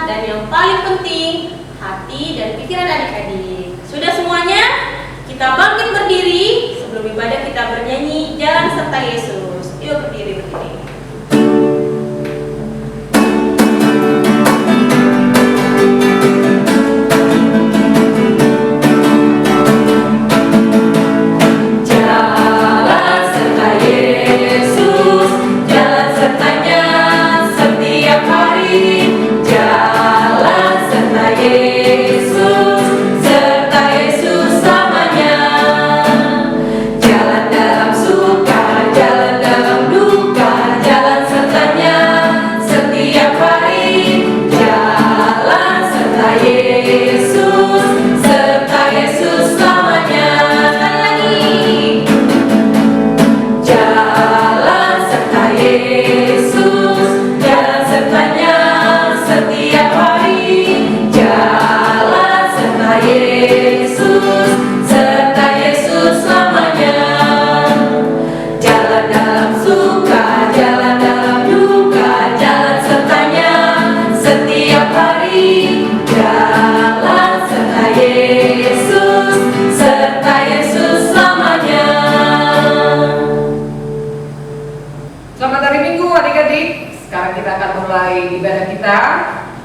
dan yang paling penting, hati dan pikiran adik-adik. Sudah semuanya? Kita bangkit berdiri. Sebelum ibadah kita bernyanyi Jalan Serta Yesus. Yuk berdiri.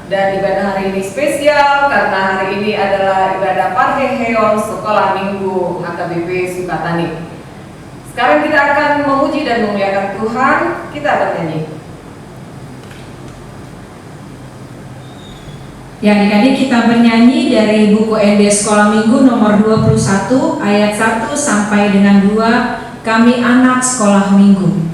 Dan ibadah hari ini spesial karena hari ini adalah ibadah Parheheon Sekolah Minggu HKBP Sukatani. Sekarang kita akan memuji dan memuliakan Tuhan. Kita bernyanyi. Ya adik-adik, kita bernyanyi dari buku ND Sekolah Minggu nomor 21 ayat 1 sampai dengan 2, Kami Anak Sekolah Minggu.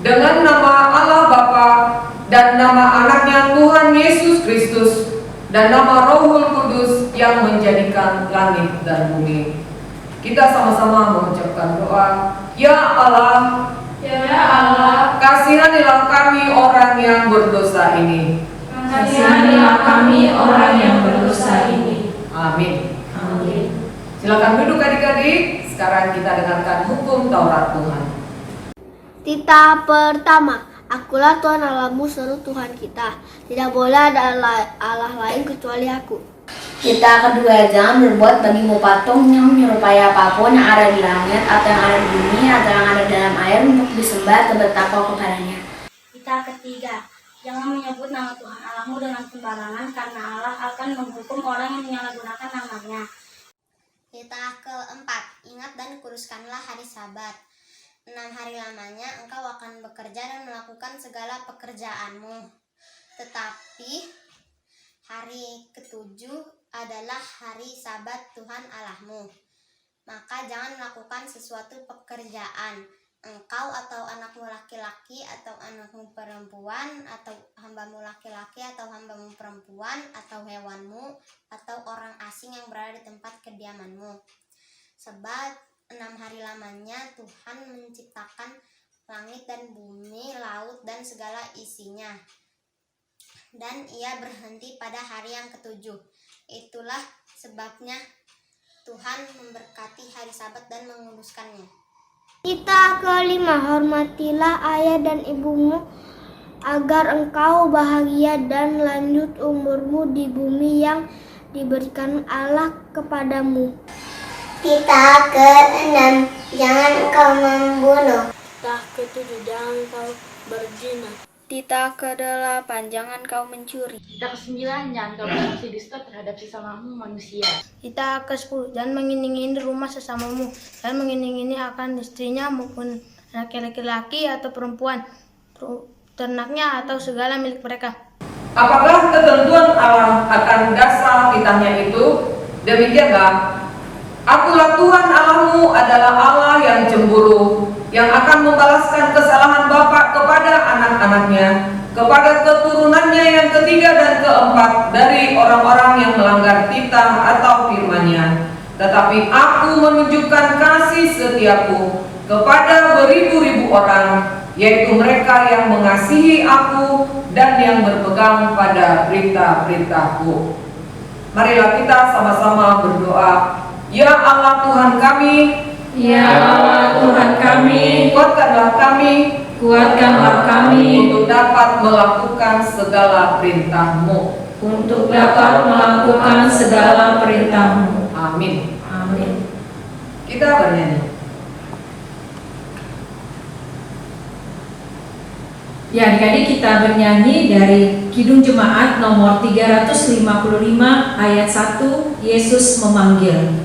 Dengan nama Allah Bapa dan nama anaknya Tuhan Yesus Kristus dan nama Rohul Kudus yang menjadikan langit dan bumi. Kita sama-sama mengucapkan doa. Ya Allah, kasihanilah kami orang yang berdosa ini. Kasihanilah kami orang yang berdosa ini. Amin. Amin. Silakan duduk adik-adik. Sekarang kita dengarkan hukum Taurat Tuhan. Tita pertama, akulah Tuhan Allahmu seru Tuhan kita. Tidak boleh ada Allah lain kecuali aku. Tita kedua, jangan berbuat bagimu patung yang menyerupai apapun yang ada di langit atau yang ada di bumi atau yang ada dalam air untuk disembah atau bertakwa kepadanya. Tita ketiga, jangan menyebut nama Tuhan Allahmu dengan sembarangan karena Allah akan menghukum orang yang menyalahgunakan namanya. Titah keempat, ingat dan kuduskanlah hari Sabat. 6 hari lamanya engkau akan bekerja dan melakukan segala pekerjaanmu. Tetapi hari ketujuh adalah hari Sabat Tuhan Allahmu. Maka jangan melakukan sesuatu pekerjaan, engkau atau anakmu laki-laki atau anakmu perempuan atau hambamu laki-laki atau hambamu perempuan atau hewanmu atau orang asing yang berada di tempat kediamanmu. Sebab 6 hari lamanya Tuhan menciptakan langit dan bumi, laut dan segala isinya. Dan ia berhenti pada hari yang ketujuh. Itulah sebabnya Tuhan memberkati hari Sabat dan menguduskannya. Titah kelima, hormatilah ayah dan ibumu agar engkau bahagia dan lanjut umurmu di bumi yang diberikan Allah kepadamu. Titah ke-6, jangan engkau membunuh. Titah ke-7, jangan engkau berzina. Titah ke-8, jangan kau mencuri. Titah ke-9, jangan kau bersaksi dusta terhadap sesamamu manusia. Titah ke-10, jangan mengingini rumah sesamamu. Jangan mengingini akan istrinya maupun anak laki-laki atau perempuan, ternaknya atau segala milik mereka. Apakah ketentuan Allah akan dasar titahnya itu? Demikianlah, Akulah Tuhan Allahmu adalah Allah yang cemburu, yang akan membalaskan kesalahan bapa kepada anak-anaknya, kepada keturunannya yang ketiga dan keempat dari orang-orang yang melanggar titah atau firman-Nya. Tetapi Aku menunjukkan kasih setiaku kepada beribu-ribu orang, yaitu mereka yang mengasihi Aku dan yang berpegang pada berita-beritaku. Marilah kita sama-sama berdoa. Ya Allah Tuhan kami, Ya Allah Tuhan kami, kuatkanlah kami untuk dapat melakukan segala perintah-Mu. Amin. Amin. Kita bernyanyi. Ya, adik-adik, kita bernyanyi dari Kidung Jemaat nomor 355 ayat 1, Yesus memanggil.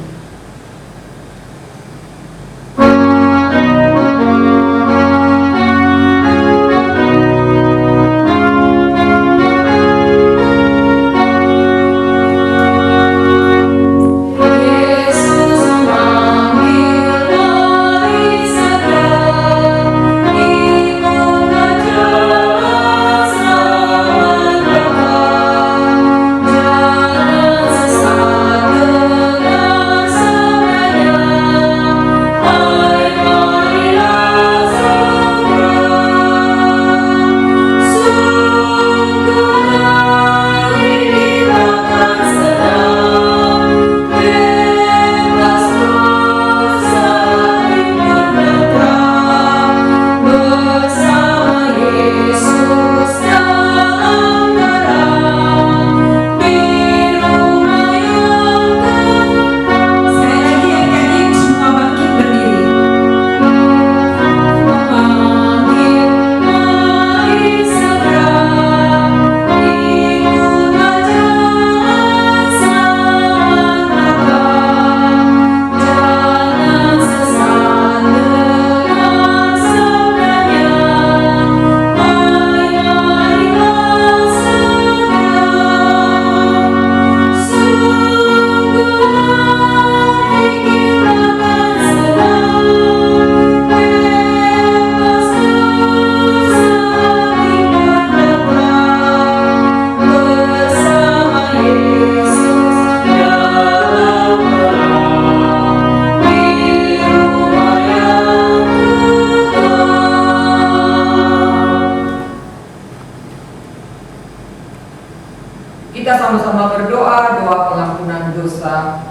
Kita sama-sama berdoa, doa pengampunan dosa.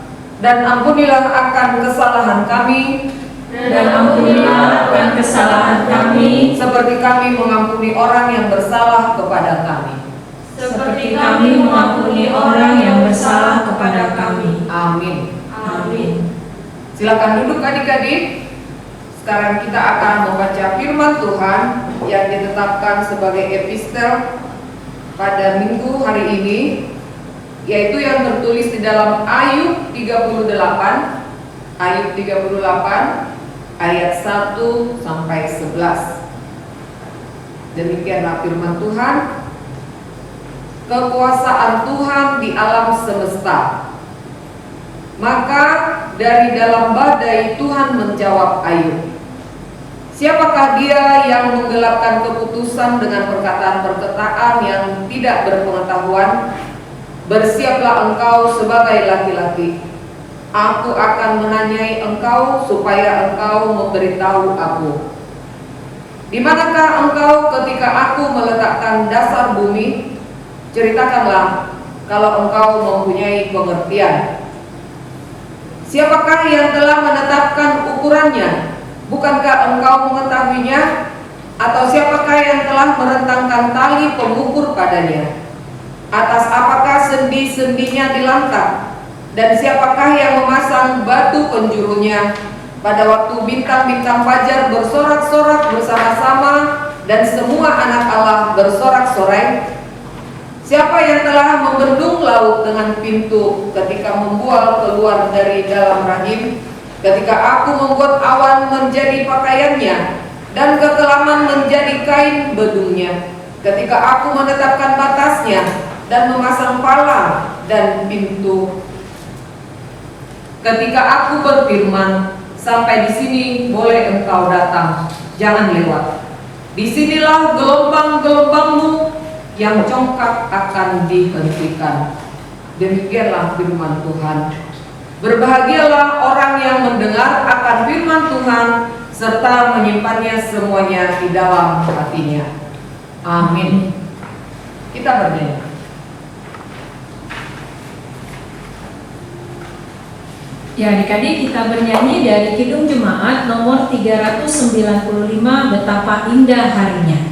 Dan ampunilah akan kesalahan kami, seperti kami mengampuni orang yang bersalah kepada kami. Amin. Silakan duduk adik-adik. Sekarang kita akan membaca firman Tuhan yang ditetapkan sebagai epistel pada minggu hari ini, yaitu yang tertulis di dalam Ayub 38 ayat 1 sampai 11. Demikianlah firman Tuhan. kekuasaan Tuhan di alam semesta. Maka dari dalam badai Tuhan menjawab Ayub, siapakah dia yang menggelapkan keputusan dengan perkataan-perkataan yang tidak berpengetahuan? Bersiaplah engkau sebagai laki-laki. Aku akan menanyai engkau supaya engkau memberitahu aku. Di manakah engkau ketika aku meletakkan dasar bumi? Ceritakanlah kalau engkau mempunyai pengertian. Siapakah yang telah menetapkan ukurannya? Bukankah engkau mengetahuinya? Atau siapakah yang telah merentangkan tali pengukur padanya? Atas apakah sendi-sendinya dilangkap? Dan siapakah yang memasang batu penjurunya? Pada waktu bintang-bintang fajar bersorak-sorak bersama-sama dan semua anak Allah bersorak-sorai. Siapa yang telah membendung laut dengan pintu ketika membual keluar dari dalam rahim? Ketika aku membuat awan menjadi pakaiannya dan kekelaman menjadi kain bedungnya. Ketika aku menetapkan batasnya dan memasang palang dan pintu. Ketika aku berfirman, sampai di sini boleh engkau datang, jangan lewat. Disinilah gelombang-gelombangmu yang congkak akan dihentikan. Demikianlah firman Tuhan. Berbahagialah orang yang mendengar akan firman Tuhan serta menyimpannya semuanya di dalam hatinya. Amin. Kita bernyanyi. Ya, adik-adik, kita bernyanyi dari Kidung Jemaat nomor 395, Betapa Indah Harinya.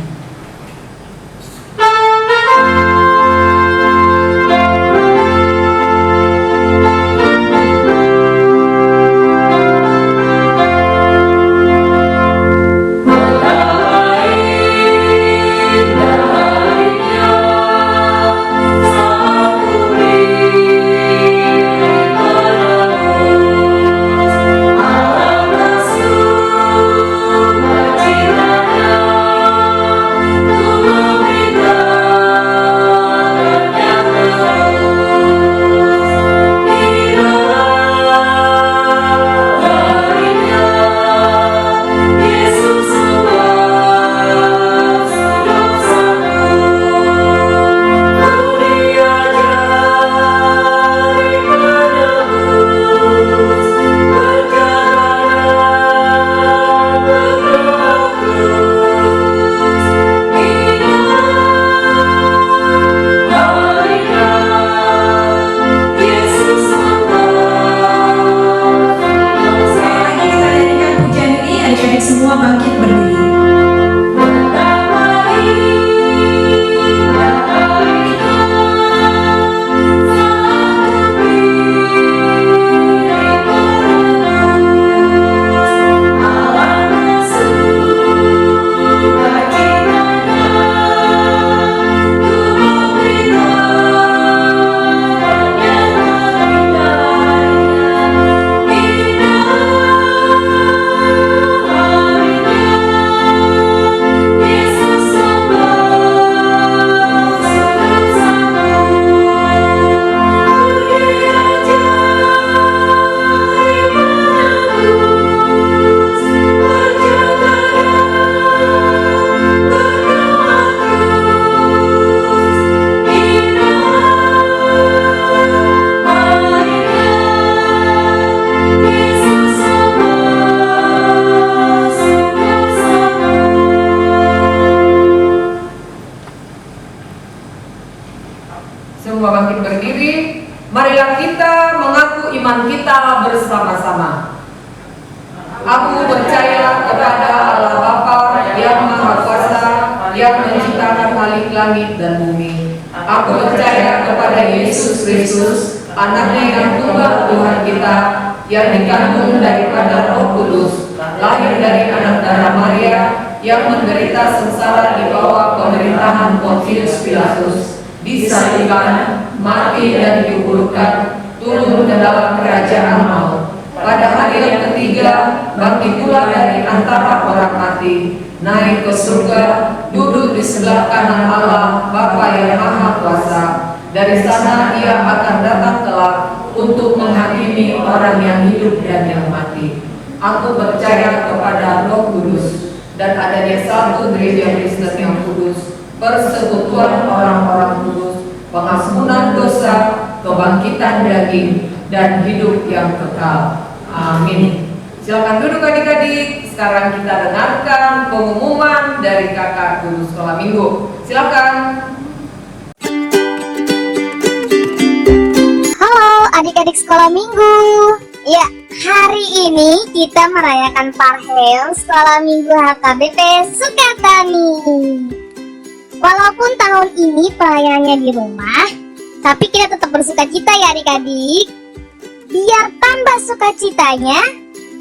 bersama-sama. Aku percaya kepada Allah Bapa yang Maha Kuasa, yang menciptakan langit dan bumi. Aku percaya kepada Yesus Kristus, Anaknya yang tunggal Tuhan kita, yang dikandung daripada Roh Kudus, lahir dari anak darah Maria, yang menderita sengsara di bawah pemerintahan Pontius Pilatus, disalibkan, mati dan dikuburkan, turun ke dalam kerajaan maut. Pada hari yang ketiga, bangkit pula dari antara orang mati, naik ke surga, duduk di sebelah kanan Allah Bapa yang Maha Kuasa. Dari sana Ia akan datang kelak untuk menghakimi orang yang hidup dan yang mati. Aku percaya kepada Roh Kudus dan adanya satu gereja Kristen yang kudus, persekutuan orang-orang kudus, pengampunan dosa, kebangkitan daging, dan hidup yang kekal. Amin. Silakan duduk adik-adik. Sekarang kita dengarkan pengumuman dari kakak guru sekolah minggu. Silakan. Halo adik-adik sekolah minggu. Ya, hari ini kita merayakan Parheon Sekolah Minggu HKBP Sukatani. Walaupun tahun ini pelayanannya di rumah, tapi kita tetap bersukacita ya adik-adik. Biar tambah sukacitanya,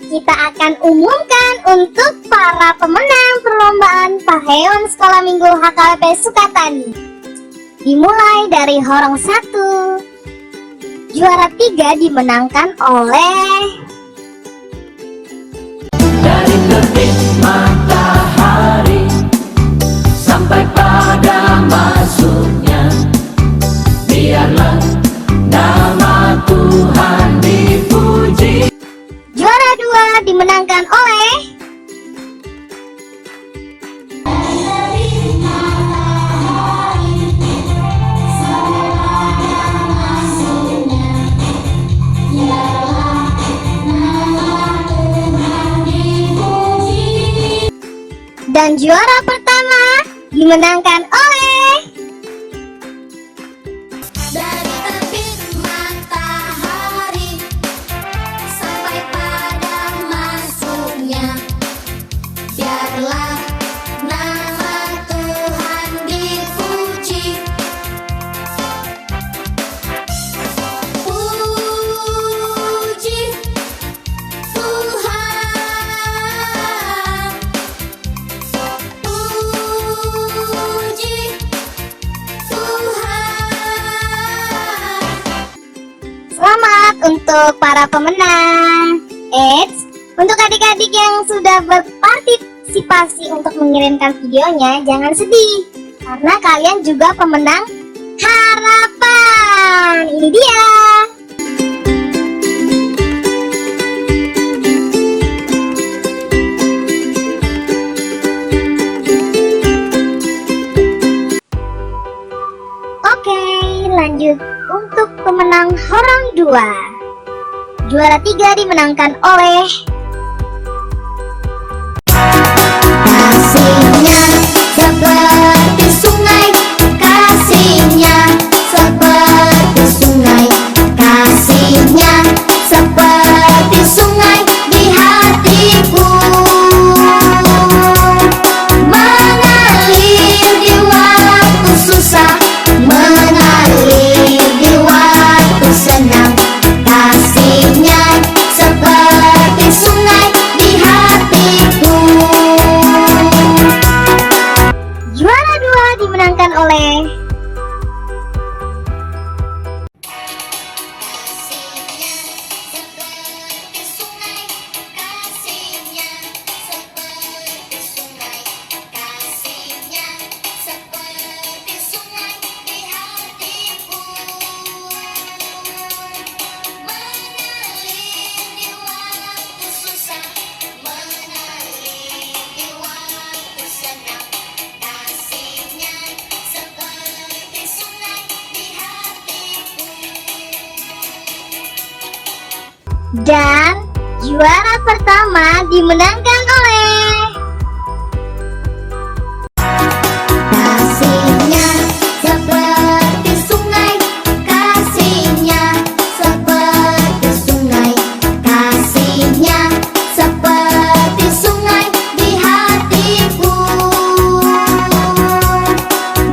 kita akan umumkan untuk para pemenang perlombaan Parheon Sekolah Minggu HKBP Sukatani. Dimulai dari Horong 1. Juara 3 dimenangkan oleh dari terbit matahari sampai pada masuknya, biarlah nama Tuhan dipuji. Juara 2 dimenangkan oleh dan juara pertama dimenangkan oleh dari terbit matahari sampai pada masuknya, biarlah nama Tuhan dipuji. Puji Tuhan. Selamat untuk para pemenang. Untuk adik-adik yang sudah berpartisipasi untuk mengirimkan videonya, jangan sedih, karena kalian juga pemenang harapan. Ini dia. Oke, lanjut untuk pemenang Horong 2. Juara 3 dimenangkan oleh kasihnya seperti sungai, kasihnya seperti sungai, kasihnya seperti sungai di hatiku, mengalir di waktu susah, mengalir di waktu senang. Kasihnya seperti sungai di hatiku. Juara 2 dimenangkan oleh kasihnya seperti sungai, kasihnya seperti sungai, kasihnya seperti sungai di hatiku, mengalir di waktu susah, mengalir di waktu senang. Kasihnya seperti sungai di hatiku. Dan juara pertama dimenangkan oleh kasihnya seperti sungai, kasihnya seperti sungai, kasihnya seperti sungai di hatiku,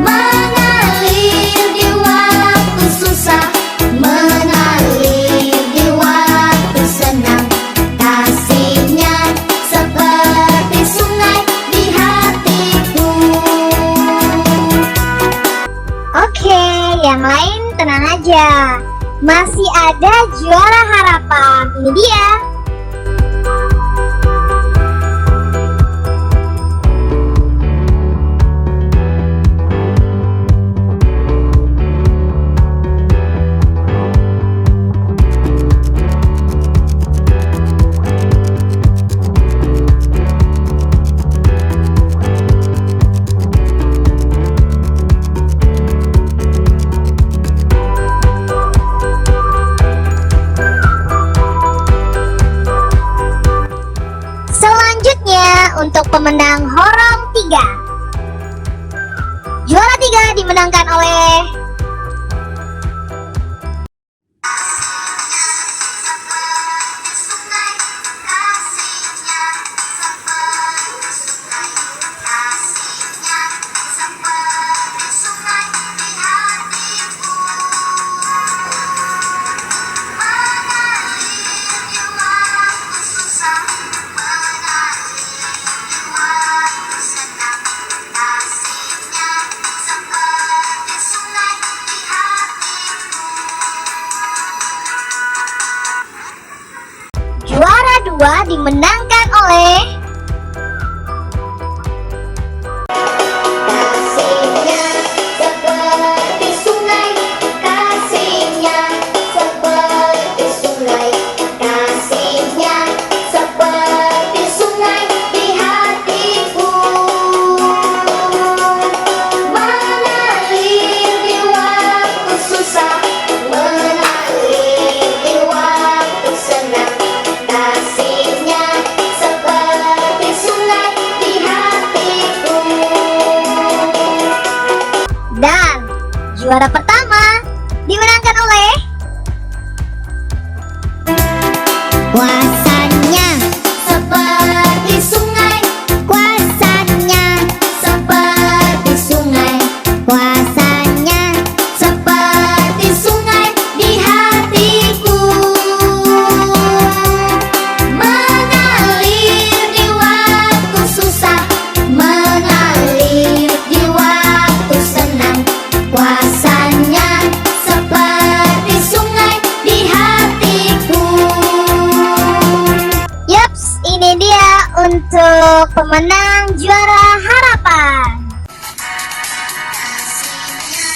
mengalir di waktu susah, mengalir di waktu senang. Kasihnya seperti sungai di hatiku. Oke, yang lain tenang aja, masih ada juara harapan. Ini dia. pemenang Horong 3. Juara 3 dimenangkan oleh juara 2 dimenangkan oleh kasihnya seperti sungai, kasihnya seperti sungai, kasihnya seperti sungai di hatiku, mengalir di waktu susah, mengalir di waktu senang. Kasihnya seperti sungai di hatiku. Dan juara pertama dimenangkan oleh kuasanya seperti sungai, kuasanya seperti sungai, kuasanya seperti sungai di hatiku, mengalir di waktu susah, mengalir di waktu senang. Kuasanya seperti sungai di hatiku. Yups, ini dia untuk pemenang juara harapan. Kasihnya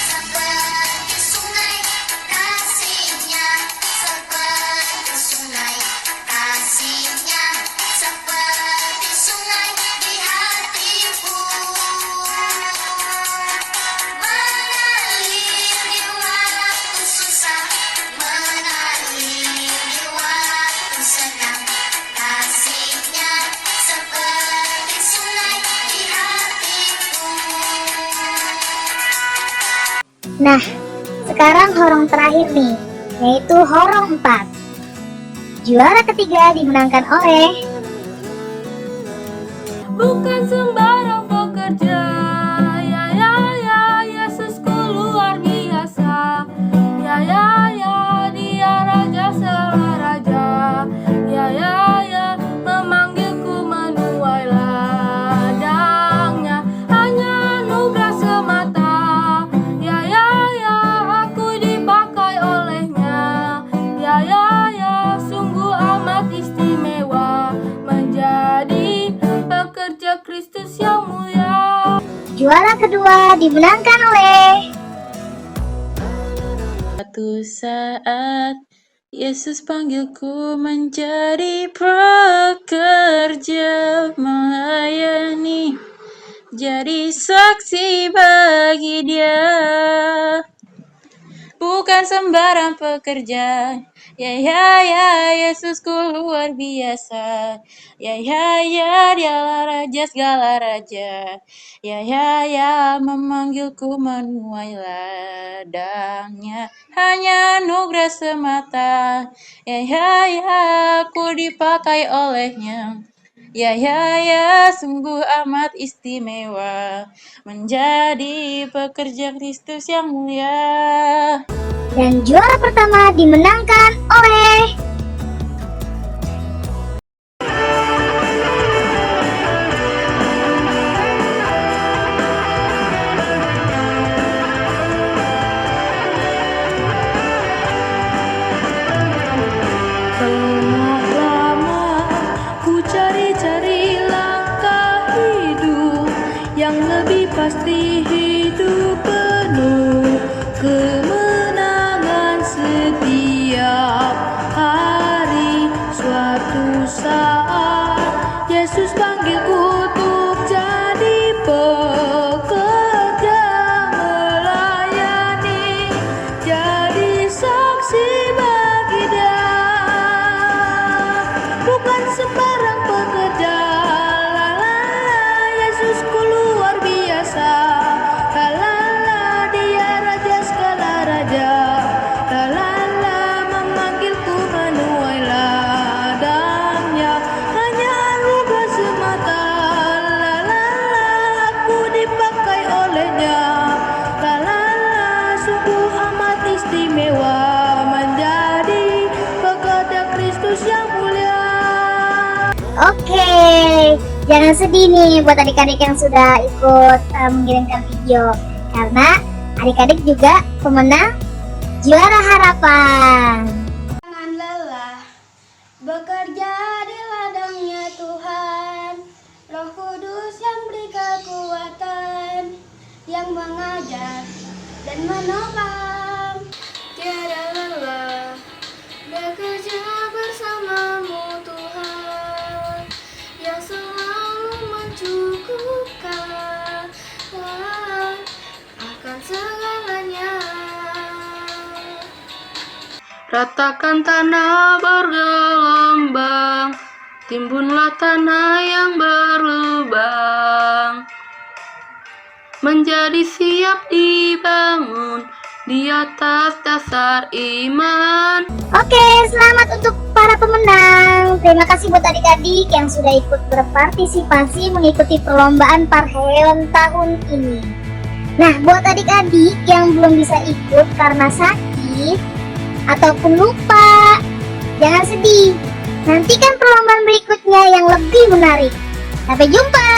seperti sungai, kasihnya seperti sungai, kasihnya seperti sungai di hatiku, mengalir di waktu susah, mengalir di waktu senang. Kasihnya seperti sungai di hatiku. Nah, sekarang horong terakhir nih, yaitu horong 4. Juara ketiga dimenangkan oleh Bukan sembarang pekerja, ya, Yesusku luar biasa. Ya, dia raja segala raja. Ya, memanggilku menuai ladangnya. Hanya anugerah semata. Ya, aku dipakai olehnya. Ya, sungguh amat istimewa menjadi pekerja Kristus yang mulia. juara kedua dimenangkan oleh Suatu saat Yesus panggilku menjadi pekerja melayani, jadi saksi bagi Dia. Bukan sembarang pekerja, ya, Yesusku luar biasa. Ya, dialah raja segala raja. Ya, memanggilku menuai ladangnya. Hanya anugerah semata. Ya, aku dipakai olehnya. Ya, sungguh amat istimewa menjadi pekerja Kristus yang mulia. dan juara pertama dimenangkan oleh Lama ku cari-cari langkah hidup yang lebih pasti, hidup penuh kemenangan setiap hari. istimewa menjadi pekerja Kristus yang mulia. Oke, jangan sedih nih buat adik-adik yang sudah ikut mengirimkan video, karena adik-adik juga pemenang Juara Harapan. Jangan lelah bekerja di ladangnya Tuhan, Roh Kudus yang beri kekuatan, yang mengajar dan menopang. Tiada lelah bekerja bersamamu Tuhan, yang selalu mencukupkan akan segalanya. Ratakan tanah bergelombang, timbunlah tanah yang berlubang, menjadi siap dibangun di atas dasar iman. Oke, selamat untuk para pemenang. Terima kasih buat adik-adik yang sudah ikut berpartisipasi mengikuti perlombaan Parheon tahun ini. Nah, buat adik-adik yang belum bisa ikut karena sakit ataupun lupa, jangan sedih. Nantikan perlombaan berikutnya yang lebih menarik. Sampai jumpa.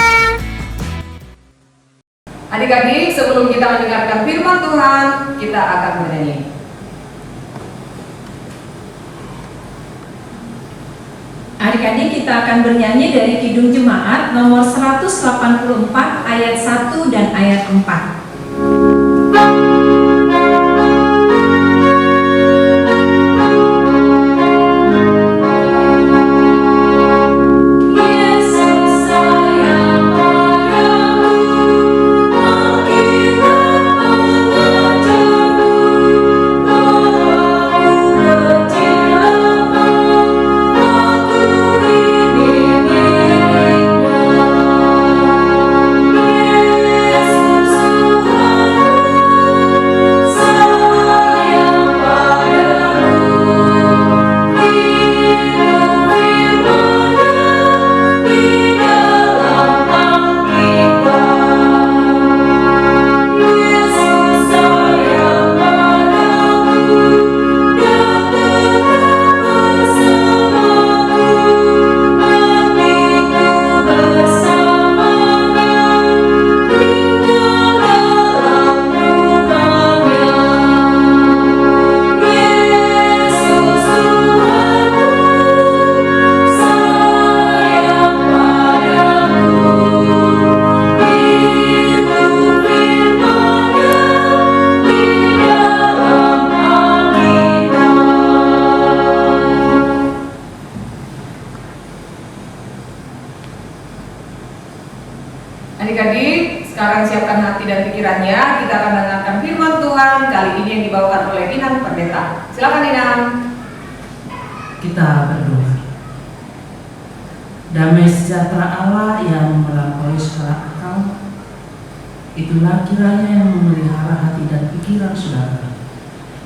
Adik-adik, sebelum kita mendengarkan firman Tuhan, kita akan bernyanyi. Adik-adik, kita akan bernyanyi dari Kidung Jemaat nomor 184 ayat 1 dan ayat 4. Adik-adik, sekarang siapkan hati dan pikirannya. Kita akan mendengarkan firman Tuhan kali ini yang dibawakan oleh Inang Pendeta. Silakan Inang. Kita berdoa. Damai sejahtera Allah yang melampaui segala akal, itulah kiranya yang memelihara hati dan pikiran saudara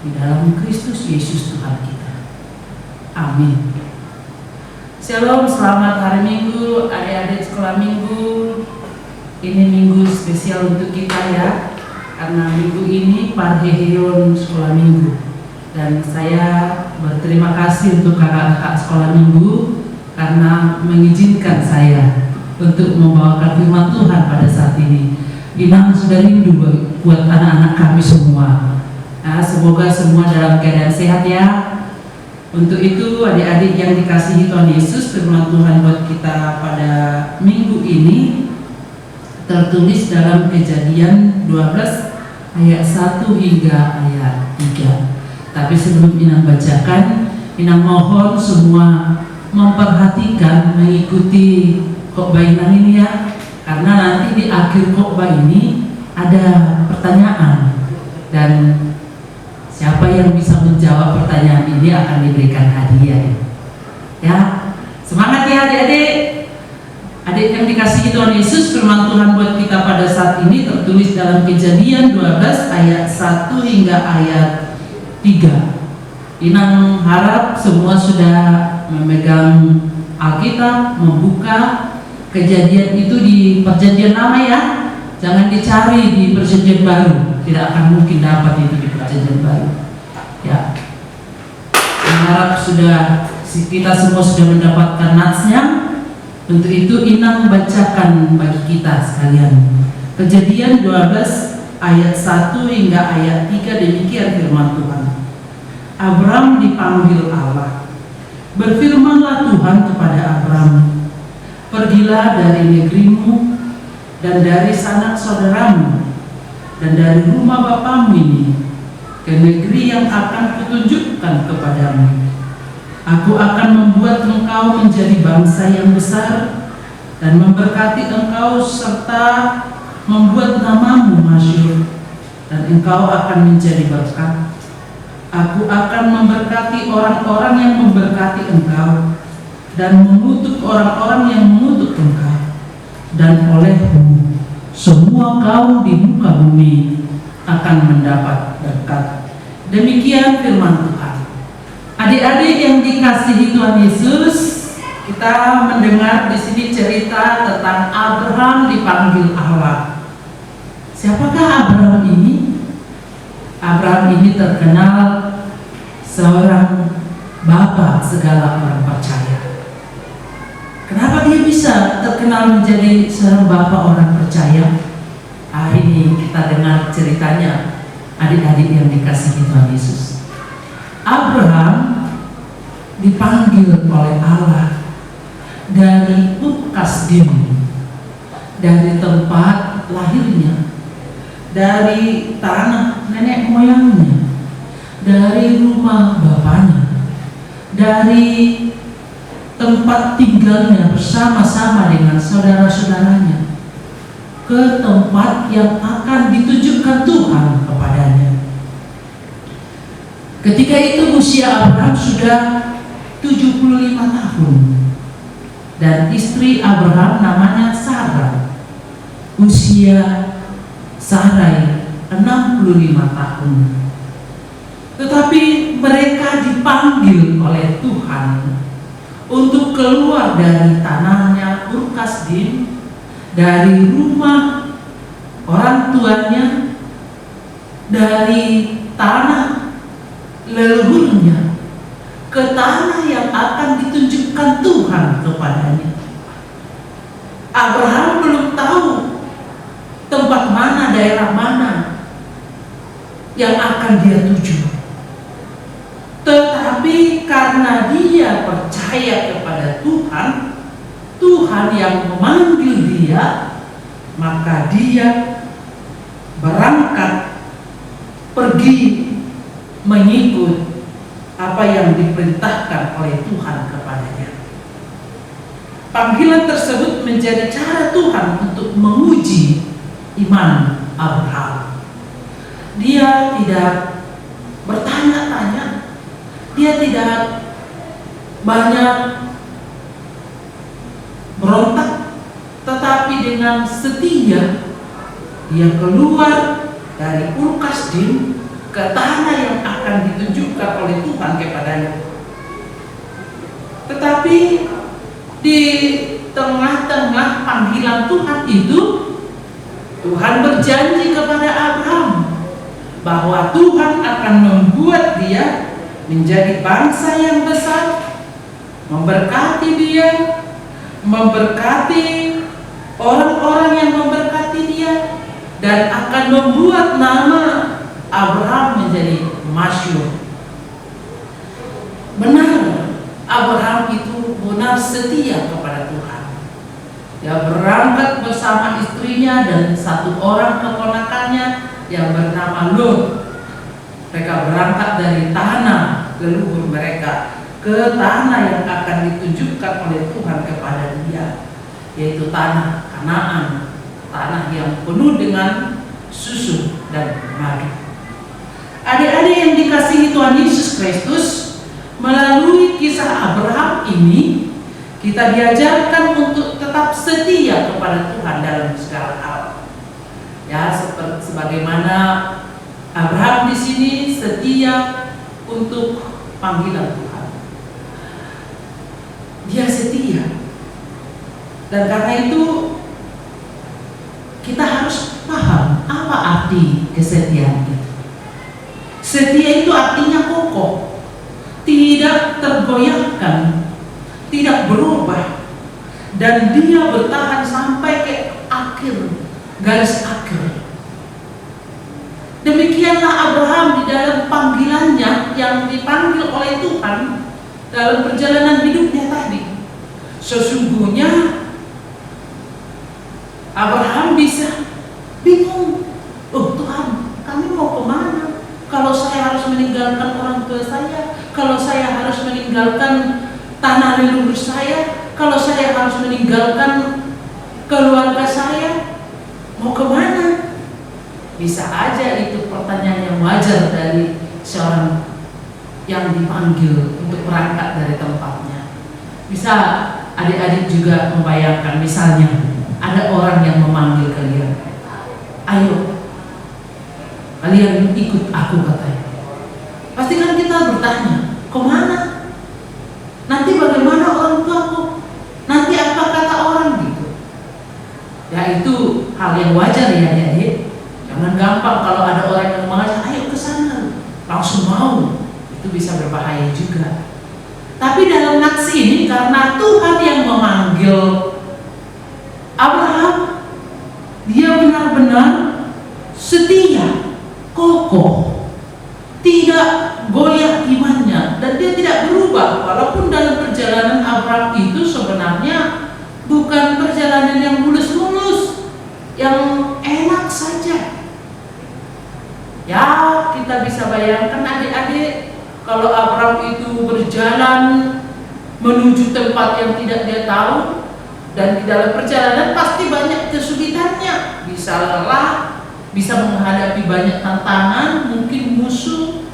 di dalam Kristus Yesus Tuhan kita. Amin. Shalom, selamat hari Minggu, adik-adik sekolah Minggu. Ini minggu spesial untuk kita ya, karena minggu ini Parheon sekolah Minggu. Dan saya berterima kasih untuk kakak-kakak sekolah Minggu karena mengizinkan saya untuk membawakan firman Tuhan pada saat ini. Inang sudah rindu buat anak-anak kami semua. Nah, semoga semua dalam keadaan sehat ya. Untuk itu adik-adik yang dikasihi Tuhan Yesus, firman Tuhan buat kita pada minggu ini tertulis dalam Kejadian 12 ayat 1 hingga ayat 3. Tapi sebelum Inang bacakan, Inang mohon semua memperhatikan, mengikuti khotbah Inang ini ya, karena nanti di akhir khotbah ini ada pertanyaan, dan siapa yang bisa menjawab pertanyaan ini akan diberikan hadiah. Ya, semangat ya adik-adik. Adik yang dikasihi Tuhan Yesus, firman Tuhan buat kita pada saat ini tertulis dalam Kejadian 12 ayat 1 hingga ayat 3. Inang harap semua sudah memegang Alkitab, membuka Kejadian itu di Perjanjian Lama ya. Jangan dicari di Perjanjian Baru, tidak akan mungkin dapat itu di Perjanjian Baru. harap kita semua sudah mendapatkan natsnya. Untuk itu Inang membacakan bagi kita sekalian Kejadian 12 ayat 1 hingga ayat 3. Demikian firman Tuhan. Abram dipanggil Allah. Berfirmanlah Tuhan kepada Abram, pergilah dari negerimu dan dari sanak saudaramu dan dari rumah bapamu ini ke negeri yang akan kutunjukkan kepadamu. Aku akan membuat engkau menjadi bangsa yang besar dan memberkati engkau serta membuat namamu masyhur, dan engkau akan menjadi berkat. Aku akan memberkati orang-orang yang memberkati engkau dan mengutuk orang-orang yang mengutuk engkau, dan olehmu semua kaum di muka bumi akan mendapat berkat. Demikian firman Tuhan. Adik-adik yang dikasihi Tuhan Yesus, kita mendengar di sini cerita tentang Abraham dipanggil Allah. Siapakah Abraham ini? Abraham ini terkenal seorang bapa segala orang percaya. Kenapa dia bisa terkenal menjadi seorang bapa orang percaya? Hari ini kita dengar ceritanya, adik-adik yang dikasihi Tuhan Yesus. Abraham dipanggil oleh Allah dari Ur Kasdim, dari tempat lahirnya, dari tanah nenek moyangnya, dari rumah bapaknya, dari tempat tinggalnya bersama-sama dengan saudara-saudaranya, ke tempat yang akan ditunjukkan Tuhan kepadanya. Ketika itu usia Abraham sudah 75 tahun dan istri Abraham namanya Sarah. Usia Sarai 65 tahun. Tetapi mereka dipanggil oleh Tuhan untuk keluar dari tanahnya Ur Kasdim, dari rumah orang tuanya, dari tanah leluhurnya, ke tanah yang akan ditunjukkan Tuhan kepadanya. Abraham belum tahu tempat mana, daerah mana yang akan dia tuju. Tetapi karena dia percaya kepada Tuhan, Tuhan yang memanggil dia, maka dia berangkat pergi mengikut apa yang diperintahkan oleh Tuhan kepadanya. Panggilan tersebut menjadi cara Tuhan untuk menguji iman Abraham. Dia tidak bertanya-tanya, dia tidak banyak berontak, tetapi dengan setia dia keluar dari Ur Kasdim ke tanah yang akan ditunjukkan oleh Tuhan kepadanya. Tetapi di tengah-tengah panggilan Tuhan itu, Tuhan berjanji kepada Abraham bahwa Tuhan akan membuat dia menjadi bangsa yang besar, memberkati dia, memberkati orang-orang yang memberkati dia, dan akan membuat nama Abraham menjadi masyhur. Benar, Abraham itu benar setia kepada Tuhan. Dia berangkat bersama istrinya dan satu orang keponakannya yang bernama Lot. Mereka berangkat dari tanah leluhur mereka ke tanah yang akan ditunjukkan oleh Tuhan kepada dia, yaitu tanah Kanaan, tanah yang penuh dengan susu dan madu. Adik-adik yang dikasihi Tuhan Yesus Kristus, melalui kisah Abraham ini kita diajarkan untuk tetap setia kepada Tuhan dalam segala hal. Ya, sebagaimana Abraham di sini setia untuk panggilan Tuhan. Dia setia. Dan karena itu kita harus paham apa arti kesetiaan itu. Setia itu artinya kokoh, tidak tidak tergoyahkan, tidak berubah, dan dia bertahan sampai ke akhir, garis akhir. Demikianlah Abraham di dalam panggilannya yang dipanggil oleh Tuhan dalam perjalanan hidupnya tadi. Sesungguhnya Abraham bisa bingung, oh Tuhan, kami mau kemana? Kalau saya harus meninggalkan orang tua saya, kalau saya harus meninggalkan tanah leluhur saya, kalau saya harus meninggalkan keluarga saya, mau kemana? Bisa aja itu pertanyaan yang wajar dari seorang yang dipanggil untuk berangkat dari tempatnya. Bisa adik-adik juga membayangkan, misalnya ada orang yang memanggil kalian, ayo kalian ikut aku, katanya. Pasti kan kita bertanya, kemana? Nanti bagaimana orang tuaku? Nanti apa kata orang gitu? Ya itu hal yang wajar ya adik-adik. Jangan gampang kalau ada orang yang mengajak, ayo ke sana, langsung mau. Itu bisa berbahaya juga. Tapi dalam naks ini karena Tuhan yang memanggil Abraham, dia benar-benar setia, kokoh, tidak goyah imannya, dan dia tidak berubah. Walaupun dalam perjalanan Abraham itu sebenarnya bukan perjalanan yang mulus-mulus, yang enak saja. Ya, kita bisa bayangkan adik-adik, kalau Abraham itu berjalan menuju tempat yang tidak dia tahu, dan di dalam perjalanan pasti banyak kesulitannya, bisa lelah, bisa menghadapi banyak tantangan, mungkin musuh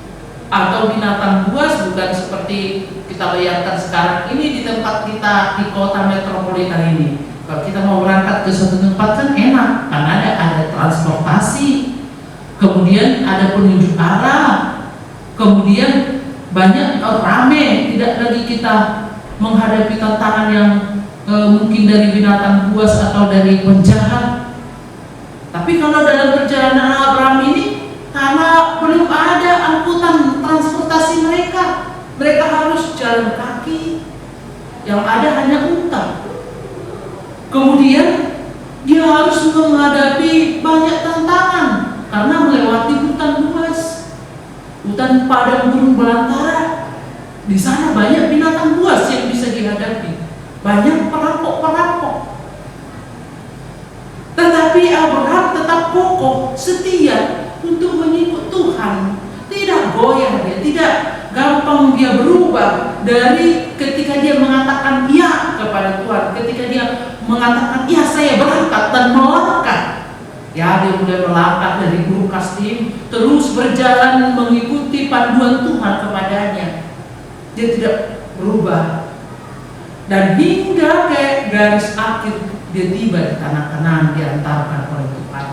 atau binatang buas, bukan seperti kita bayangkan sekarang ini di tempat kita di kota metropolitan ini. Kalau kita mau berangkat ke suatu tempat kan enak, karena ada transportasi, kemudian ada penunjuk arah, kemudian banyak rame, tidak lagi kita menghadapi tantangan yang mungkin dari binatang buas atau dari penjahat. Tapi kalau dalam perjalanan Abraham ini, karena belum ada angkutan transportasi mereka harus jalan kaki, yang ada hanya unta. Kemudian dia harus menghadapi banyak tantangan karena melewati hutan luas, hutan padang gurun belantara. Di sana banyak binatang buas yang bisa dihadapi, banyak perampok-perampok. Tetapi Abraham tetap kokoh, setia untuk mengikut Tuhan. Tidak goyah dia, tidak gampang dia berubah dari ketika dia mengatakan iya kepada Tuhan, ketika dia mengatakan iya saya berangkat dan melangkah. Ya, dia mulai melangkah dari Guru Kastim, terus berjalan mengikuti panduan Tuhan kepadanya. Dia tidak berubah, dan hingga ke garis akhir dia tiba di tanah Kanaan, diantarkan oleh Tuhan.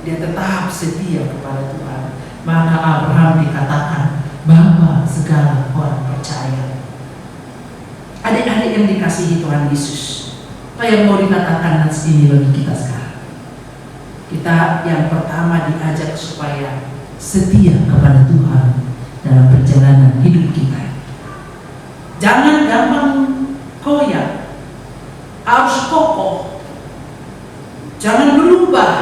Dia tetap setia kepada Tuhan. Maka Abraham dikatakan bapa segala orang percaya. Adik-adik yang dikasihi Tuhan Yesus, apa yang mau dikatakan nats ini bagi kita sekarang? Kita yang pertama diajak supaya setia kepada Tuhan dalam perjalanan hidup kita. Jangan gampang goyah, harus kokoh, jangan berubah.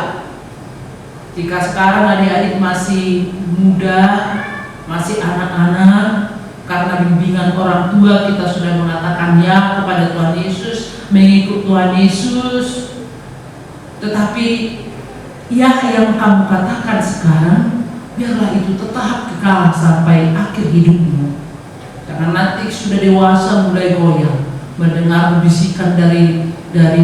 Jika sekarang adik-adik masih muda, masih anak-anak, karena bimbingan orang tua kita sudah mengatakan ya kepada Tuhan Yesus, mengikut Tuhan Yesus, tetapi ya yang kamu katakan sekarang, biarlah itu tetap kekal sampai akhir hidupmu. Jangan nanti sudah dewasa mulai goyah, mendengar bisikan dari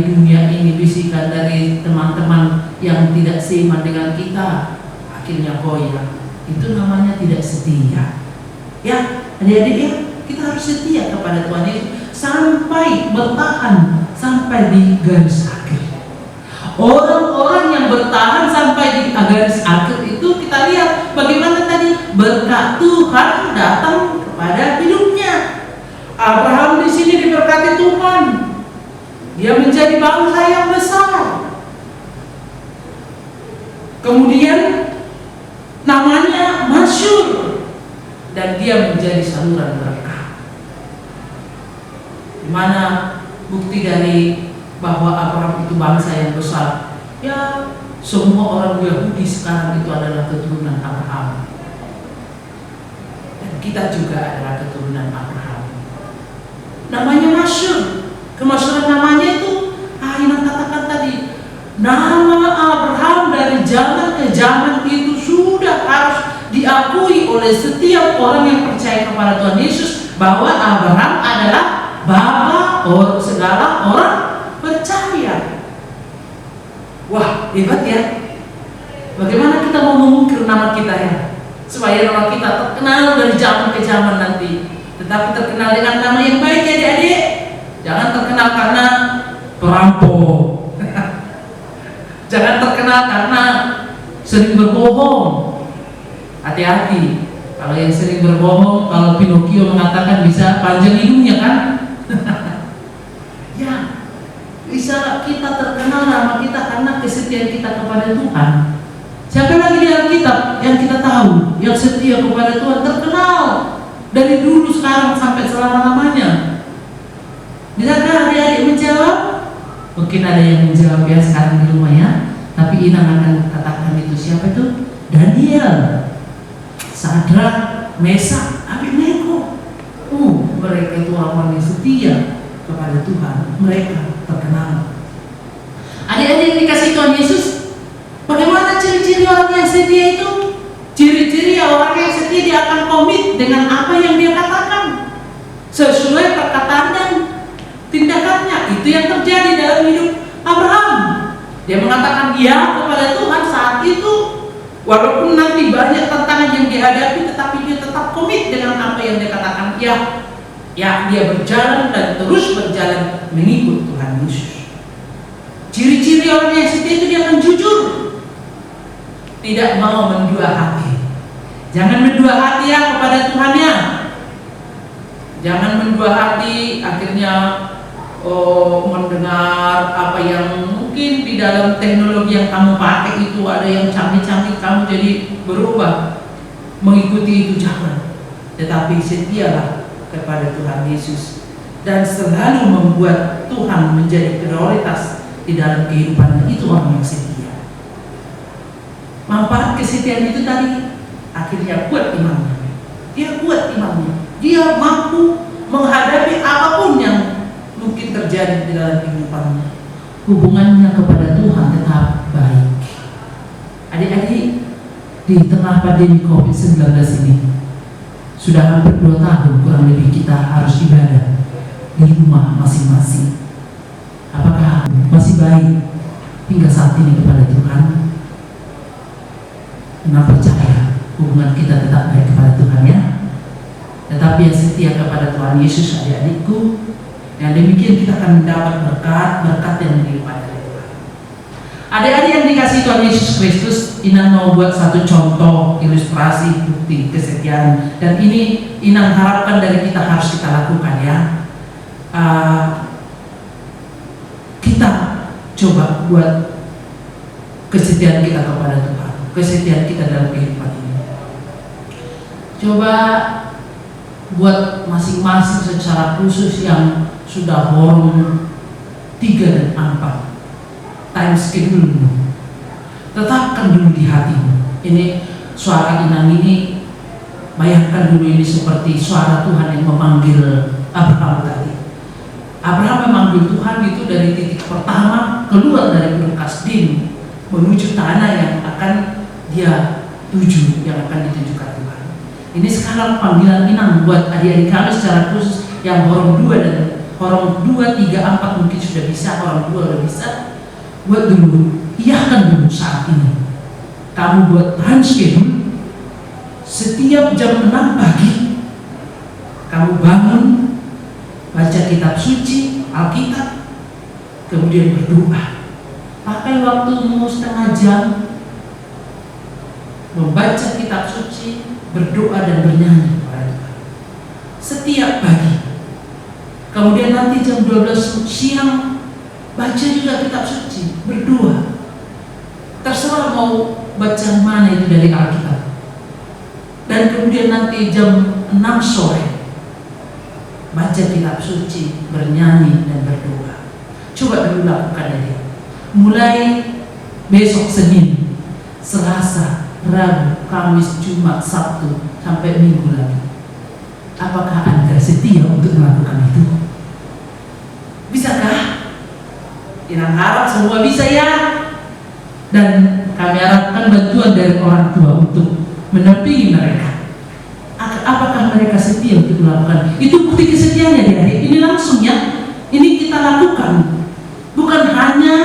dunia ini, bisikan dari teman-teman yang tidak seiman dengan kita, akhirnya goyah. Itu namanya tidak setia. Ya, adik-adik ya, kita harus setia kepada Tuhan Yesus sampai bertahan sampai di garis akhir. Orang-orang yang bertahan sampai di garis akhir itu kita lihat bagaimana tadi berkat Tuhan datang kepada hidupnya. Abraham di sini diberkati Tuhan. Dia menjadi bangsa yang besar. Kemudian namanya masyhur dan dia menjadi saluran berkah. Mana bukti dari bahwa Abraham itu bangsa yang besar? Ya, semua orang Yahudi sekarang itu adalah keturunan Abraham. Dan kita juga adalah keturunan Abraham. Namanya masyhur. Kemasyhuran namanya itu, Inang katakan tadi, nama Abraham dari zaman ke zaman itu sudah harus diakui oleh setiap orang yang percaya kepada Tuhan Yesus, bahwa Abraham adalah bapa segala orang percaya. Wah, hebat ya. Bagaimana kita mau mengukir nama kita ya, supaya nama kita terkenal dari zaman ke zaman nanti, tetapi terkenal dengan nama yang baik ya adik-adik. Jangan terkenal karena perampok. Jangan terkenal karena sering berbohong. Hati-hati. Kalau yang sering berbohong, kalau Pinocchio mengatakan bisa panjang hidungnya kan? Ya, bisa kita terkenal nama kita karena kesetiaan kita kepada Tuhan. Siapa lagi di Alkitab yang kita tahu yang setia kepada Tuhan terkenal dari dulu sekarang sampai selama-lamanya? Bisakah adik-adik menjawab? Mungkin ada yang menjawab ya sekarang di rumah ya. Tapi Inang akan katakan itu siapa itu? Daniel, Sadrak, Mesak, Abednego. Mereka itu orang yang setia kepada Tuhan. Mereka terkenal. Adik-adik yang dikasih Tuhan Yesus, bagaimana ciri-ciri orang yang setia itu? Ciri-ciri orang yang setia, dia akan komit dengan apa yang dia katakan, sesuai perkataan dan tindakannya. Itu yang terjadi dalam hidup Abraham. Dia mengatakan ya kepada Tuhan saat itu, walaupun nanti banyak tantangan yang dihadapi, tetapi dia tetap komit dengan apa yang dia katakan. Ya, dia berjalan dan terus berjalan mengikut Tuhan Yesus. Ciri-ciri orang yang setia itu dia akan jujur, tidak mau mendua hati. Jangan mendua hati ya kepada Tuhannya. Jangan mendua hati akhirnya mendengar apa yang mungkin di dalam teknologi yang kamu pakai itu ada yang canggih-canggih, kamu jadi berubah mengikuti itu. Jangan, tetapi setialah kepada Tuhan Yesus dan selalu membuat Tuhan menjadi prioritas di dalam kehidupan. Itu orang yang setia. Manfaat kesetiaan itu tadi akhirnya kuat imannya. Dia kuat imannya. Dia mampu menghadapi apapun yang mungkin terjadi di dalam kehidupannya. Hubungannya kepada Tuhan tetap baik. Adik-adik, di tengah pandemi COVID-19 ini sudah hampir 2 tahun kurang lebih kita harus ibadah di rumah masing-masing. Apakah masih baik hingga saat ini kepada Tuhan? Nah, percaya hubungan kita tetap baik kepada Tuhan ya. Tetapi yang setia kepada Tuhan Yesus, adik-adikku, yang demikian kita akan mendapat berkat yang dilipat dari Tuhan. Adik-adik yang dikasih Tuhan Yesus Kristus, Inang mau buat satu contoh ilustrasi bukti kesetiaan, dan ini Inang harapkan dari kita harus kita lakukan ya. Kita coba buat kesetiaan kita kepada Tuhan, kesetiaan kita dalam kehidupan ini. Coba buat masing-masing secara khusus yang sudah horum 3 dan 4 time schedule. Tetapkan dulu di hatimu. Ini suara Inang ini, bayangkan dulu ini seperti suara Tuhan yang memanggil Abraham tadi. Abraham memanggil Tuhan itu dari titik pertama, keluar dari Gunung Kasdim menuju tanah yang akan dia tuju, yang akan ditujukan Tuhan. Ini sekarang panggilan Inang buat adik-adik kami secara khusus yang horum 2 dan horum 2, 3, 4 mungkin sudah bisa, horum 2 sudah bisa. Buat dulu, iyakan dulu saat ini. Kamu buat time schedule, setiap jam 6 pagi kamu bangun, baca kitab suci, Alkitab, kemudian berdoa. Pakai waktumu setengah jam membaca kitab suci, berdoa dan bernyanyi kepada Tuhan setiap pagi. Kemudian nanti jam 12 siang baca juga kitab suci, berdoa. Terserah mau baca mana itu dari Alkitab. Dan kemudian nanti jam 6 sore baca kitab suci, bernyanyi dan berdoa. Coba dulu lakukan ini. Mulai besok Senin, Selasa, Rabu, Kamis, Jumat, Sabtu sampai Minggu lagi. Apakah Anda setia untuk melakukan itu? Bisakah? Inang harap semua bisa ya. Dan kami harapkan bantuan dari orang tua untuk mendampingi mereka. Apakah mereka setia untuk melakukan itu? Bukti kesetiaannya adik-adik. Ini langsung ya. Ini kita lakukan. Bukan hanya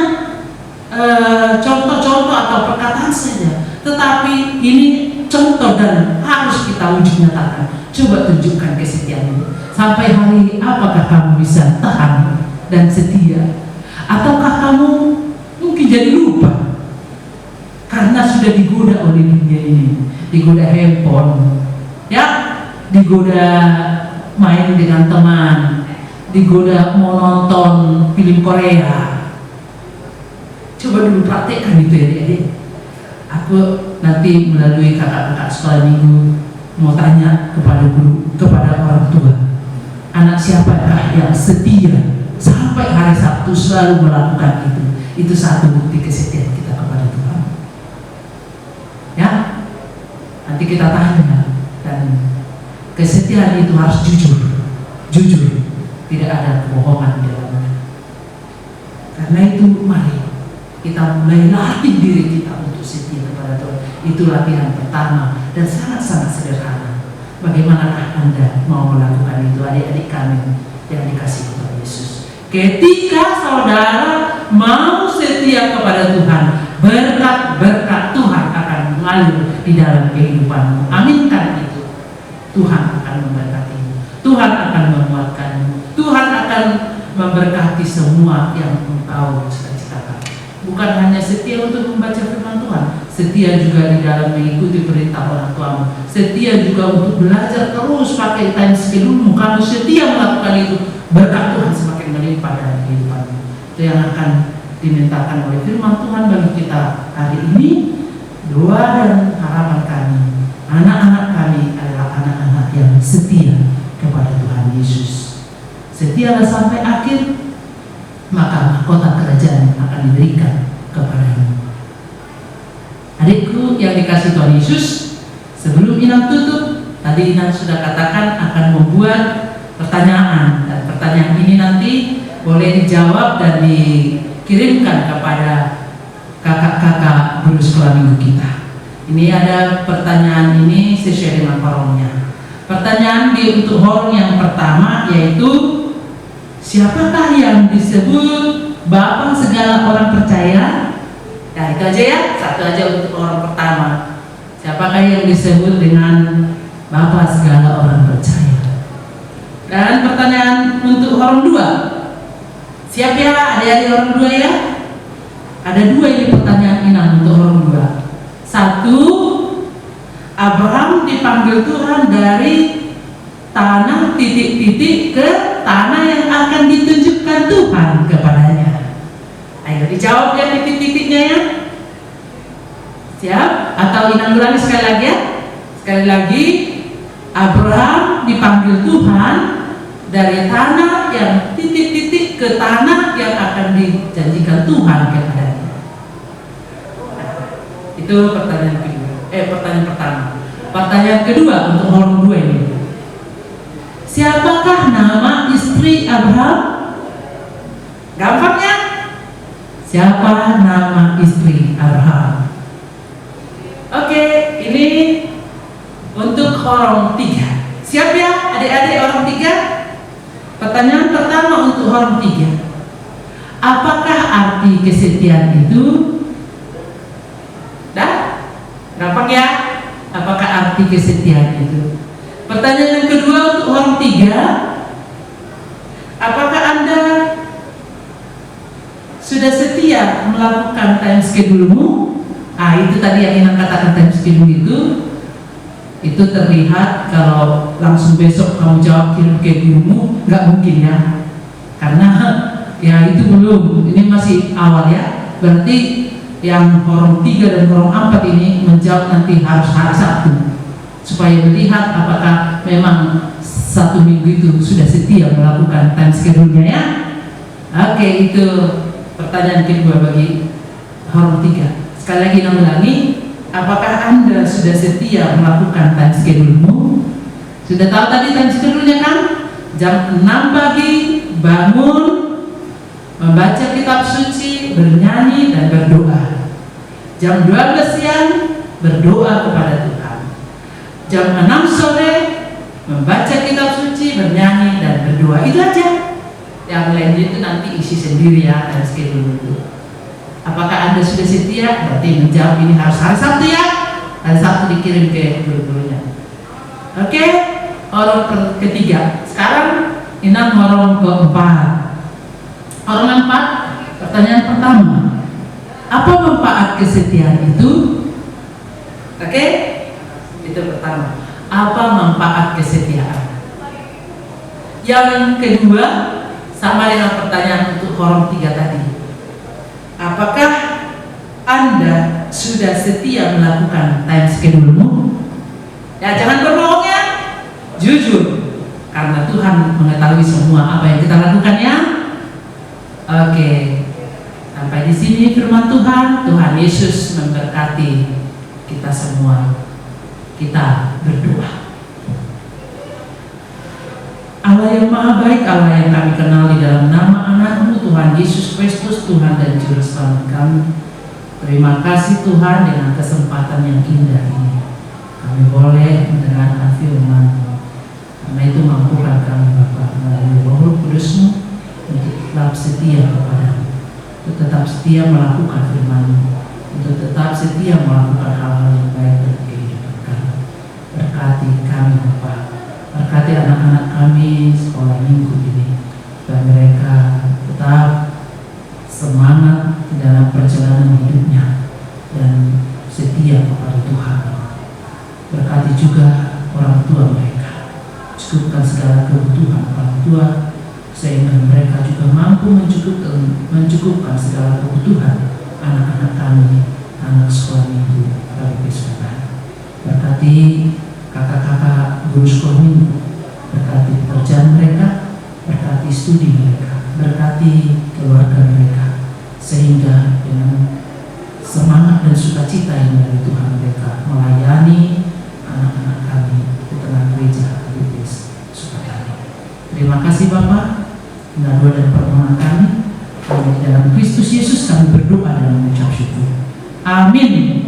contoh-contoh atau perkataan saja, tetapi ini contoh dan harus kita wujud nyatakan. Coba tunjukkan kesetiaanmu. Sampai hari apakah kamu bisa tahan dan setia? Ataukah kamu mungkin jadi lupa karena sudah digoda oleh dunia ini, digoda handphone, ya, digoda main dengan teman, digoda mau nonton film Korea. Coba dulu praktekkan itu ya adik-adik. Aku nanti melalui kakak-kakak sekolah minggu mau tanya kepada guru, kepada orang tua, anak siapakah yang setia sampai hari Sabtu selalu melakukan itu. Itu satu bukti kesetiaan kita kepada Tuhan. Ya, nanti kita tanya. Dan kesetiaan itu harus jujur, tidak ada kebohongan di dalamnya. Karena itu mari kita mulai latih diri kita untuk setia kepada Tuhan. Itu latihan pertama dan sangat-sangat sederhana. Bagaimanakah Anda mau melakukan itu, adik-adik kami yang dikasihi Tuhan Yesus? Ketika saudara mau setia kepada Tuhan, berkat-berkat Tuhan akan mengalir di dalam kehidupanmu. Aminkan itu. Tuhan akan memberkatimu, Tuhan akan menguatkanmu, Tuhan akan memberkati semua yang engkau cita-citakan. Bukan hanya setia untuk membaca firman Tuhan, setia juga di dalam mengikuti perintah orang tuamu, setia juga untuk belajar terus pakai time schedule-mu. Kamu setia melakukan itu, berkat Tuhan semakin melimpah dalam kehidupanmu. Itu yang akan dimintakan oleh firman Tuhan bagi kita hari ini. Doa dan harapan kami, anak-anak kami adalah anak-anak yang setia kepada Tuhan Yesus. Setialah sampai akhir, maka mahkota kerajaan akan diberikan kepadamu. Adikku yang dikasihi Tuhan Yesus, sebelum Inang tutup, tadi Inang sudah katakan akan membuat pertanyaan, dan pertanyaan ini nanti boleh dijawab dan dikirimkan kepada kakak-kakak guru sekolah minggu kita. Ini ada pertanyaan ini sesuai dengan horongnya. Pertanyaan untuk horong yang pertama yaitu, siapakah yang disebut Bapa segala orang percaya? Ya itu aja ya, satu aja untuk orang pertama. Siapakah yang disebut dengan Bapa segala orang percaya? Dan pertanyaan untuk orang dua, siap ya adik-adik orang dua ya? Ada dua ini pertanyaan Inang untuk orang dua. Satu, Abraham dipanggil Tuhan dari tanah titik-titik ke tanah yang akan ditunjukkan Tuhan kepadanya. Ayo dijawab ya titik-titiknya ya. Siap? Atau Inang ulangi sekali lagi ya. Sekali lagi, Abraham dipanggil Tuhan dari tanah yang titik-titik ke tanah yang akan dijanjikan Tuhan kepadanya. Itu pertanyaan kedua. Pertanyaan pertama. Pertanyaan kedua untuk orang dua ini. Siapakah nama istri Abraham? Gampang ya? Siapa nama istri Abraham? Oke, ini untuk orang tiga. Siap ya adik-adik orang tiga? Pertanyaan pertama untuk orang tiga. Apakah arti kesetiaan itu? Gampang ya? Apakah arti kesetiaan itu? Pertanyaan yang kedua untuk orang tiga, apakah Anda sudah setia melakukan time schedule-mu? Itu tadi yang Inang katakan time schedule itu terlihat kalau langsung besok kamu jawab kirim ke gurumu, nggak mungkin ya, karena ya itu belum, ini masih awal ya. Berarti yang horong 3 dan horong 4 ini menjawab nanti harus hari Sabtu, supaya melihat apakah memang 1 minggu itu sudah setia melakukan time schedule-nya ya? Oke, itu pertanyaan kedua bagi Horon 3. Sekali lagi ulangi, apakah Anda sudah setia melakukan time schedule-mu? Sudah tahu tadi time schedule-nya kan? Jam 6 pagi bangun, membaca kitab suci, bernyanyi dan berdoa. Jam 12 siang berdoa kepada Tuhan. Jam 6 sore membaca kitab suci, bernyanyi dan berdoa. Itu aja. Yang lainnya itu nanti isi sendiri ya, time schedule itu. Apakah Anda sudah setia? Berarti menjawab ini harus hari Sabtu ya. Hari Sabtu dikirim ke guru-gurunya. Oke, orang ketiga. Sekarang ini orang keempat. Orang keempat, pertanyaan pertama. Apa manfaat kesetiaan itu? Oke, itu pertama. Apa manfaat kesetiaan? Yang kedua, sama dengan pertanyaan untuk orang 3 tadi. Apakah Anda sudah setia melakukan time schedule-mu? Ya, jangan berbohong ya. Jujur. Karena Tuhan mengetahui semua apa yang kita lakukan ya. Oke. Sampai di sini firman Tuhan. Tuhan Yesus memberkati kita semua. Kita berdoa. Allah yang maha baik, Allah yang kami kenal di dalam nama anak-Mu Tuhan Yesus Kristus, Tuhan dan Juru Selamat kami. Terima kasih Tuhan dengan kesempatan yang indah ini. Kami boleh mendengarkan firman-Mu. Karena itu mampukan kami Bapa melalui Roh Kudus-Mu untuk tetap setia kepada-Mu, untuk tetap setia melakukan firman-Mu, untuk tetap setia melakukan hal-hal yang baik dalam kehidupan kami. Berkati kami Bapa. Berkati anak-anak kami sekolah minggu ini, dan mereka tetap semangat dalam perjalanan hidupnya dan setia kepada Tuhan. Berkati juga orang tua mereka, cukupkan segala kebutuhan orang tua sehingga mereka juga mampu mencukupkan segala kebutuhan anak-anak kami, anak sekolah minggu dari Bismillah. Berkati kakak-kakak guru sekolah minggu, berkati pekerjaan mereka, berkati studi mereka, berkati keluarga mereka, sehingga dengan semangat dan sukacita yang dari Tuhan mereka melayani anak-anak kami di tengah gereja Kudus Sukatani. Terima kasih Bapak. Dengan doa dan permohonan kami di dalam Kristus Yesus kami berdoa dan mengucap syukur. Amin.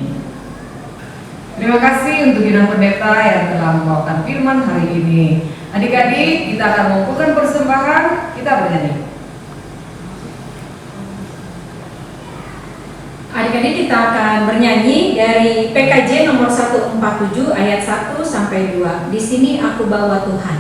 Terima kasih untuk bidang pendeta yang telah membawakan firman hari ini. Adik-adik, kita akan mengumpulkan persembahan, kita bernyanyi. Adik-adik, kita akan bernyanyi dari PKJ nomor 147 ayat 1 sampai 2. Di sini aku bawa Tuhan.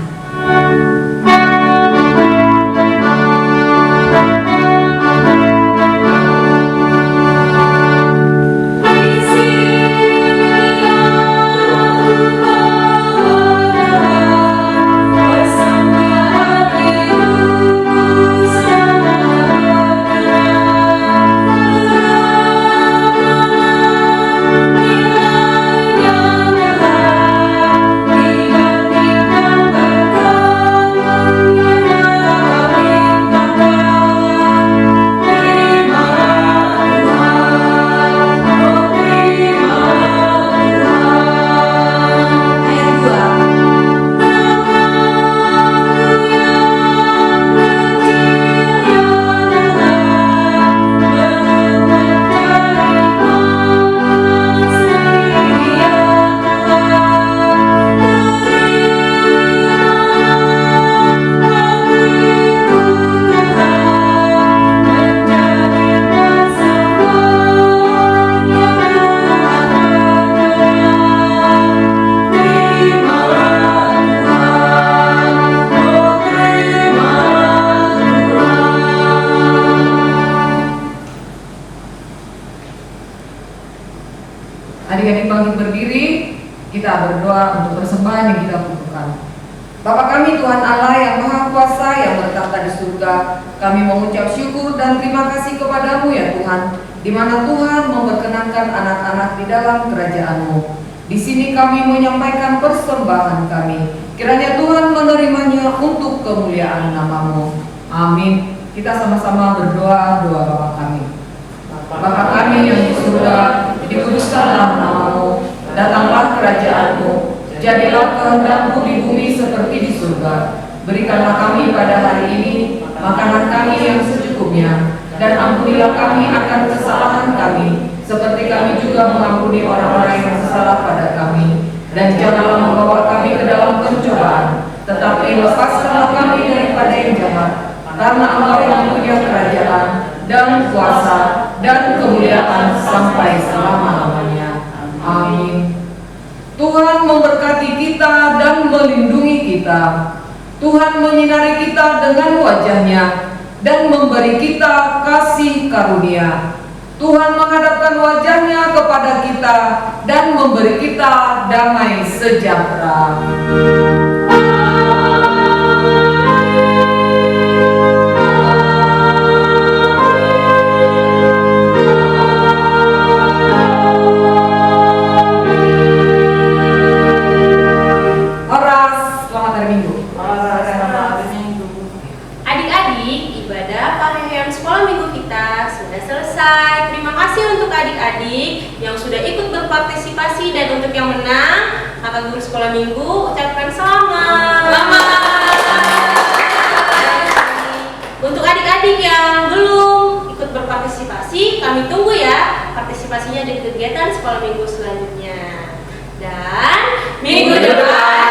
Adik-adik bangkit berdiri, kita berdoa untuk persembahan yang kita butuhkan. Bapa kami Tuhan Allah yang Maha Kuasa yang bertahta di surga, kami mengucap syukur dan terima kasih kepadamu ya Tuhan, di mana Tuhan memperkenankan anak-anak di dalam kerajaan-Mu. Di sini kami menyampaikan persembahan kami. Kiranya Tuhan menerimanya untuk kemuliaan nama-Mu. Amin. Kita sama-sama berdoa doa Bapa kami. Bapa kami yang di surga, dikuduskanlah nama-Mu, datanglah kerajaan-Mu, jadilah kehendak-Mu di bumi seperti di surga. Berikanlah kami pada hari ini makanan kami yang secukupnya, dan ampunilah kami akan kesalahan kami, seperti kami juga mengampuni orang-orang yang bersalah pada kami. Dan janganlah membawa kami ke dalam pencobaan, tetapi lepaskanlah kami daripada yang jahat, karena Engkau yang punya kerajaan dan kuasa dan kemuliaan sampai selama-lamanya. Amin. Tuhan memberkati kita dan melindungi kita. Tuhan menyinari kita dengan wajah-Nya dan memberi kita kasih karunia. Tuhan menghadapkan wajah-Nya kepada kita dan memberi kita damai sejahtera. Adik-adik, ibadah pahayaan sekolah minggu kita sudah selesai. Terima kasih untuk adik-adik yang sudah ikut berpartisipasi, dan untuk yang menang, kakak guru sekolah minggu ucapkan selamat. Untuk adik-adik yang belum ikut berpartisipasi, kami tunggu ya partisipasinya di kegiatan sekolah minggu selanjutnya. Dan minggu depan